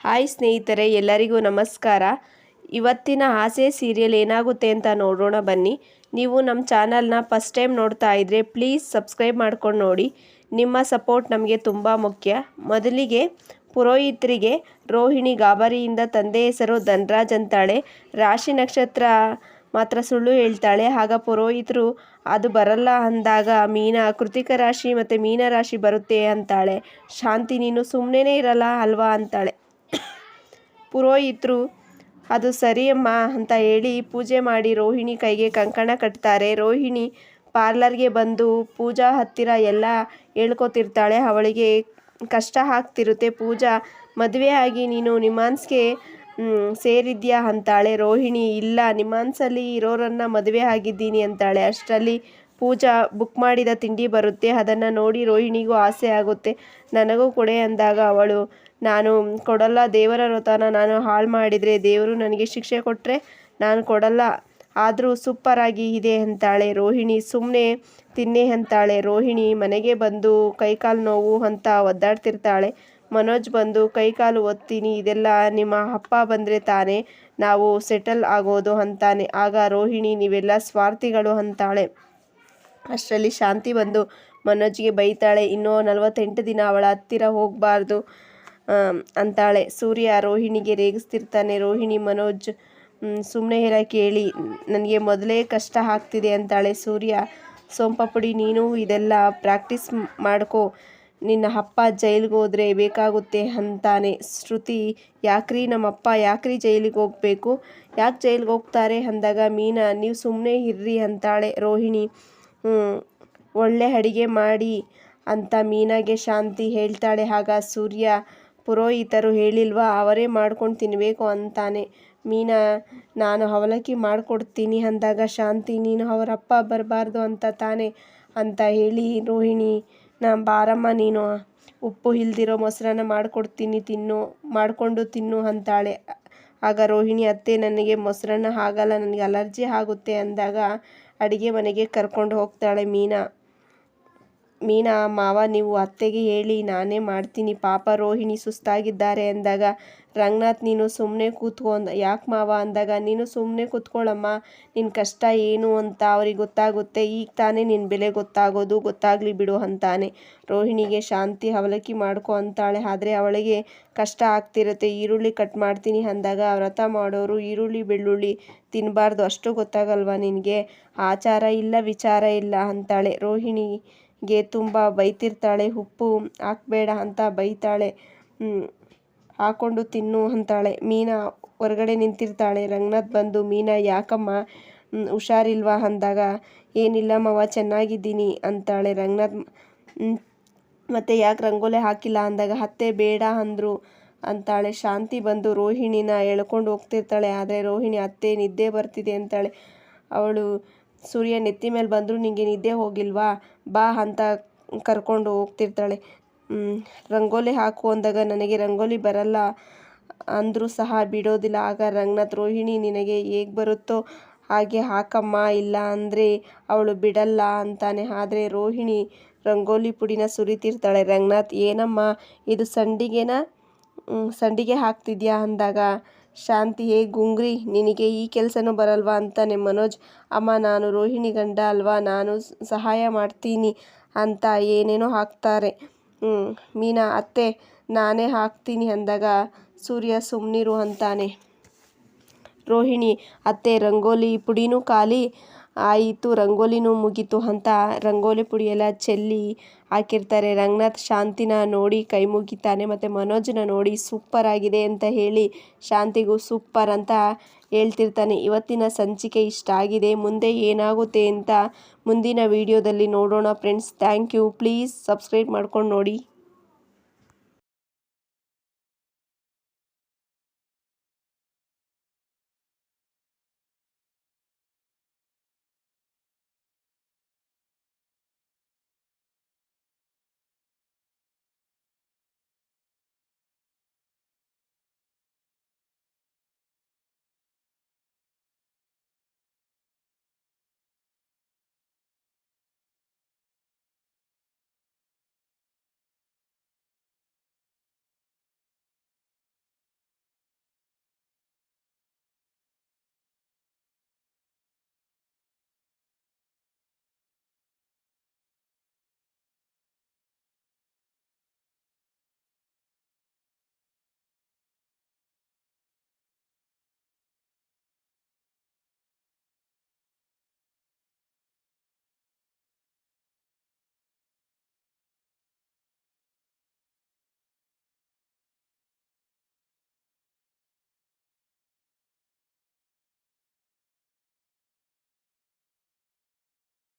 Hi ಸ್ನೇಹಿತರೆ, ಎಲ್ಲರಿಗೂ ನಮಸ್ಕಾರ. ಇವತ್ತಿನ ಆಸೆ ಸೀರಿಯಲ್ ಏನಾಗುತ್ತೆ ಅಂತ ನೋಡೋಣ ಬನ್ನಿ. ನೀವು ನಮ್ಮ ಚಾನಲ್ನ ಫಸ್ಟ್ ಟೈಮ್ ನೋಡ್ತಾ ಇದ್ದರೆ ಪ್ಲೀಸ್ ಸಬ್ಸ್ಕ್ರೈಬ್ ಮಾಡ್ಕೊಂಡು ನೋಡಿ. ನಿಮ್ಮ ಸಪೋರ್ಟ್ ನಮಗೆ ತುಂಬ ಮುಖ್ಯ. ಮೊದಲಿಗೆ ಪುರೋಹಿತರಿಗೆ ರೋಹಿಣಿ ಗಾಬರಿಯಿಂದ ತಂದೆ ಹೆಸರು ಧನ್ರಾಜ್ ಅಂತಾಳೆ. ರಾಶಿ ನಕ್ಷತ್ರ ಮಾತ್ರ ಸುಳ್ಳು ಹೇಳ್ತಾಳೆ. ಆಗ ಪುರೋಹಿತರು ಅದು ಬರಲ್ಲ ಅಂದಾಗ ಮೀನಾ ಕೃತಿಕ ರಾಶಿ ಮತ್ತು ಮೀನ ರಾಶಿ ಬರುತ್ತೆ ಅಂತಾಳೆ. ಶಾಂತಿ ನೀನು ಸುಮ್ಮನೆ ಇರಲ್ಲ ಅಲ್ವಾ ಅಂತಾಳೆ. ಪುರೋಹಿತರು ಅದು ಸರಿಯಮ್ಮ ಅಂತ ಹೇಳಿ ಪೂಜೆ ಮಾಡಿ ರೋಹಿಣಿ ಕೈಗೆ ಕಂಕಣ ಕಟ್ತಾರೆ. ರೋಹಿಣಿ ಪಾರ್ಲರ್ಗೆ ಬಂದು ಪೂಜಾ ಹತ್ತಿರ ಎಲ್ಲ ಹೇಳ್ಕೊತಿರ್ತಾಳೆ. ಅವಳಿಗೆ ಕಷ್ಟ ಆಗ್ತಿರುತ್ತೆ. ಪೂಜಾ ಮದುವೆ ಆಗಿ ನೀನು ನಿಮಾನ್ಸ್ಗೆ ಸೇರಿದ್ಯಾ ಅಂತಾಳೆ. ರೋಹಿಣಿ ಇಲ್ಲ, ನಿಮಾನ್ಸಲ್ಲಿ ಇರೋರನ್ನು ಮದುವೆ ಆಗಿದ್ದೀನಿ ಅಂತಾಳೆ. ಅಷ್ಟರಲ್ಲಿ ಪೂಜಾ ಬುಕ್ ಮಾಡಿದ ತಿಂಡಿ ಬರುತ್ತೆ. ಅದನ್ನು ನೋಡಿ ರೋಹಿಣಿಗೂ ಆಸೆ ಆಗುತ್ತೆ. ನನಗೂ ಕೊಡೆ ಅಂದಾಗ ಅವಳು ನಾನು ಕೊಡಲ್ಲ, ದೇವರ ವ್ರತನ ನಾನು ಹಾಳು ಮಾಡಿದರೆ ದೇವರು ನನಗೆ ಶಿಕ್ಷೆ ಕೊಟ್ಟರೆ ನಾನು ಕೊಡಲ್ಲ, ಆದರೂ ಸೂಪರಾಗಿ ಇದೆ ಅಂತಾಳೆ. ರೋಹಿಣಿ ಸುಮ್ಮನೆ ತಿನ್ನೆ ಅಂತಾಳೆ. ರೋಹಿಣಿ ಮನೆಗೆ ಬಂದು ಕೈಕಾಲು ನೋವು ಅಂತ ಒದ್ದಾಡ್ತಿರ್ತಾಳೆ. ಮನೋಜ್ ಬಂದು ಕೈಕಾಲು ಒತ್ತೀನಿ, ಇದೆಲ್ಲ ನಿಮ್ಮ ಅಪ್ಪ ಬಂದರೆ ತಾನೇ ನಾವು ಸೆಟಲ್ ಆಗೋದು ಅಂತಾನೆ. ಆಗ ರೋಹಿಣಿ ನೀವೆಲ್ಲ ಸ್ವಾರ್ಥಿಗಳು ಅಂತಾಳೆ. ಅಷ್ಟರಲ್ಲಿ ಶಾಂತಿ ಬಂದು ಮನೋಜ್ಗೆ ಬೈತಾಳೆ. ಇನ್ನೂ 48 ದಿನ ಅವಳ ಹತ್ತಿರ ಹೋಗಬಾರ್ದು ಅಂತಾಳೆ. ಸೂರ್ಯ ರೋಹಿಣಿಗೆ ರೇಗಿಸ್ತಿರ್ತಾನೆ. ರೋಹಿಣಿ ಮನೋಜ್ ಸುಮ್ಮನೆ ಇರಕ್ಕೆ ಹೇಳಿ, ನನಗೆ ಮೊದಲೇ ಕಷ್ಟ ಆಗ್ತಿದೆ ಅಂತಾಳೆ. ಸೂರ್ಯ ಸೋಂಪಪುಡಿ ನೀನು ಇದೆಲ್ಲ ಪ್ರಾಕ್ಟೀಸ್ ಮಾಡ್ಕೋ, ನಿನ್ನ ಅಪ್ಪ ಜೈಲಿಗೆ ಹೋದರೆ ಬೇಕಾಗುತ್ತೆ ಅಂತಾನೆ. ಶ್ರುತಿ ಯಾಕ್ರಿ ನಮ್ಮಪ್ಪ ಯಾಕ್ರಿ ಜೈಲಿಗೆ ಹೋಗಬೇಕು, ಯಾಕೆ ಜೈಲಿಗೆ ಹೋಗ್ತಾರೆ ಅಂದಾಗ ಮೀನಾ ನೀವು ಸುಮ್ಮನೆ ಇರ್ರಿ ಅಂತಾಳೆ. ರೋಹಿಣಿ ಒಳ್ಳೆ ಅಡಿಗೆ ಮಾಡಿ ಅಂತ ಮೀನಾಗೆ ಶಾಂತಿ ಹೇಳ್ತಾಳೆ. ಆಗ ಸೂರ್ಯ ಪುರೋಹಿತರು ಹೇಳಿಲ್ವಾ ಅವರೇ ಮಾಡ್ಕೊಂಡು ತಿನ್ನಬೇಕು ಅಂತಾನೆ. ಮೀನಾ ನಾನು ಅವಲಕ್ಕಿ ಮಾಡಿಕೊಡ್ತೀನಿ ಅಂದಾಗ ಶಾಂತಿ ನೀನು ಅವರಪ್ಪ ಬರಬಾರ್ದು ಅಂತ ತಾನೆ ಅಂತ ಹೇಳಿ ರೋಹಿಣಿ ಬಾರಮ್ಮ ನೀನು ಉಪ್ಪು ಇಲ್ದಿರೋ ಮೊಸರನ್ನ ಮಾಡಿಕೊಡ್ತೀನಿ ಮಾಡಿಕೊಂಡು ತಿನ್ನು ಅಂತಾಳೆ. ಆಗ ರೋಹಿಣಿ ಅತ್ತೆ ನನಗೆ ಮೊಸರನ್ನ ಆಗಲ್ಲ, ನನಗೆ ಅಲರ್ಜಿ ಆಗುತ್ತೆ ಅಂದಾಗ ಅಡುಗೆ ಮನೆಗೆ ಕರ್ಕೊಂಡು ಹೋಗ್ತಾಳೆ ಮೀನಾ ಮಾವ ನೀವು ಅತ್ತೆಗೆ ಹೇಳಿ ನಾನೇ ಮಾಡ್ತೀನಿ, ಪಾಪ ರೋಹಿಣಿ ಸುಸ್ತಾಗಿದ್ದಾರೆ ಅಂದಾಗ ರಂಗನಾಥ್ ನೀನು ಸುಮ್ಮನೆ ಕೂತ್ಕೊ ಯಾಕೆ ಮಾವ ಅಂದಾಗ ನೀನು ಸುಮ್ಮನೆ ಕೂತ್ಕೊಳ್ಳಮ್ಮ, ನಿನ್ನ ಕಷ್ಟ ಏನು ಅಂತ ಅವ್ರಿಗೆ ಗೊತ್ತಾಗುತ್ತೆ, ಈಗ ತಾನೇ ನಿನ್ನ ಬೆಲೆ ಗೊತ್ತಾಗೋದು, ಗೊತ್ತಾಗಲಿ ಬಿಡು ಅಂತಾನೆ. ರೋಹಿಣಿಗೆ ಶಾಂತಿ ಅವಲಕ್ಕಿ ಮಾಡ್ಕೊ ಅಂತಾಳೆ. ಆದರೆ ಅವಳಿಗೆ ಕಷ್ಟ ಆಗ್ತಿರುತ್ತೆ. ಈರುಳ್ಳಿ ಕಟ್ ಮಾಡ್ತೀನಿ ಅಂದಾಗ ವ್ರತ ಮಾಡೋರು ಈರುಳ್ಳಿ ಬೆಳ್ಳುಳ್ಳಿ ತಿನ್ನಬಾರ್ದು, ಅಷ್ಟು ಗೊತ್ತಾಗಲ್ವಾ ನಿನಗೆ, ಆಚಾರ ಇಲ್ಲ ವಿಚಾರ ಇಲ್ಲ ಅಂತಾಳೆ. ರೋಹಿಣಿಗೆ ತುಂಬ ಬೈತಿರ್ತಾಳೆ. ಉಪ್ಪು ಹಾಕಬೇಡ ಅಂತ ಬೈತಾಳೆ. ಹಾಕೊಂಡು ತಿನ್ನು ಅಂತಾಳೆ. ಮೀನಾ ಹೊರಗಡೆ ನಿಂತಿರ್ತಾಳೆ. ರಂಗನಾಥ್ ಬಂದು ಮೀನಾ ಯಾಕಮ್ಮ ಹುಷಾರಿಲ್ವಾ ಅಂದಾಗ ಏನಿಲ್ಲ ಮಾವ ಚೆನ್ನಾಗಿದ್ದೀನಿ ಅಂತಾಳೆ. ರಂಗನಾಥ್ ಮತ್ತೆ ಯಾಕೆ ರಂಗೋಲೆ ಹಾಕಿಲ್ಲ ಅಂದಾಗ ಅತ್ತೆ ಬೇಡ ಅಂದರು ಅಂತಾಳೆ. ಶಾಂತಿ ಬಂದು ರೋಹಿಣಿನ ಎಳ್ಕೊಂಡು ಹೋಗ್ತಿರ್ತಾಳೆ. ಆದರೆ ರೋಹಿಣಿ ಅತ್ತೆ ನಿದ್ದೆ ಬರ್ತಿದೆ ಅಂತಾಳೆ. ಅವಳು ಸೂರ್ಯ ನೆತ್ತಿ ಮೇಲೆ ಬಂದರೂ ನಿನಗೆ ನಿದ್ದೆ ಹೋಗಿಲ್ವಾ ಬಾ ಅಂತ ಕರ್ಕೊಂಡು ಹೋಗ್ತಿರ್ತಾಳೆ. ರಂಗೋಲಿ ಹಾಕು ಅಂದಾಗ ನನಗೆ ರಂಗೋಲಿ ಬರಲ್ಲ ಅಂದರೂ ಸಹ ಬಿಡೋದಿಲ್ಲ. ಆಗ ರಂಗನಾಥ್ ರೋಹಿಣಿ ನಿನಗೆ ಹೇಗೆ ಬರುತ್ತೋ ಹಾಗೆ ಹಾಕಮ್ಮ, ಇಲ್ಲ ಅಂದರೆ ಅವಳು ಬಿಡಲ್ಲ ಅಂತಾನೆ. ಆದರೆ ರೋಹಿಣಿ ರಂಗೋಲಿ ಪುಡಿನ ಸುರಿತಿರ್ತಾಳೆ. ರಂಗನಾಥ್ ಏನಮ್ಮ ಇದು ಸಂಡಿಗೆ ಹಾಕ್ತಿದ್ಯಾ ಅಂದಾಗ ಶಾಂತಿ ಗುಂಗ್ರಿ ನಿನಗೆ ಈ ಕೆಲಸನೂ ಬರಲ್ವಾ ಅಂತಾನೆ. ಮನೋಜ್ ಅಮ್ಮ ನಾನು ರೋಹಿಣಿ ಗಂಡ ಅಲ್ವಾ, ನಾನು ಸಹಾಯ ಮಾಡ್ತೀನಿ ಅಂತ ಏನೇನೋ ಹಾಕ್ತಾರೆ. ಮೀನಾ ಅತ್ತೆ ನಾನೇ ಹಾಕ್ತೀನಿ ಅಂದಾಗ ಸೂರ್ಯ ಸುಮ್ಮನಿರು ಅಂತಾನೆ. ರೋಹಿಣಿ ಅತ್ತೆ ರಂಗೋಲಿ ಪುಡಿನೂ ಖಾಲಿ ಆಯಿತು, ರಂಗೋಲಿನೂ ಮುಗೀತು ಅಂತ ರಂಗೋಲಿ ಪುಡಿ ಎಲ್ಲ ಚೆಲ್ಲಿ ಹಾಕಿರ್ತಾರೆ. ರಂಗನಾಥ್ ಶಾಂತಿನ ನೋಡಿ ಕೈ ಮುಗಿತಾನೆ. ಮತ್ತು ಮನೋಜನ ನೋಡಿ ಸೂಪರ್ ಆಗಿದೆ ಅಂತ ಹೇಳಿ ಶಾಂತಿಗೂ ಸೂಪರ್ ಅಂತ ಹೇಳ್ತಿರ್ತಾನೆ. ಇವತ್ತಿನ ಸಂಚಿಕೆ ಇಷ್ಟ ಆಗಿದೆ. ಮುಂದೆ ಏನಾಗುತ್ತೆ ಅಂತ ಮುಂದಿನ ವಿಡಿಯೋದಲ್ಲಿ ನೋಡೋಣ friends. Thank you. Please subscribe ಮಾಡ್ಕೊಂಡು ನೋಡಿ.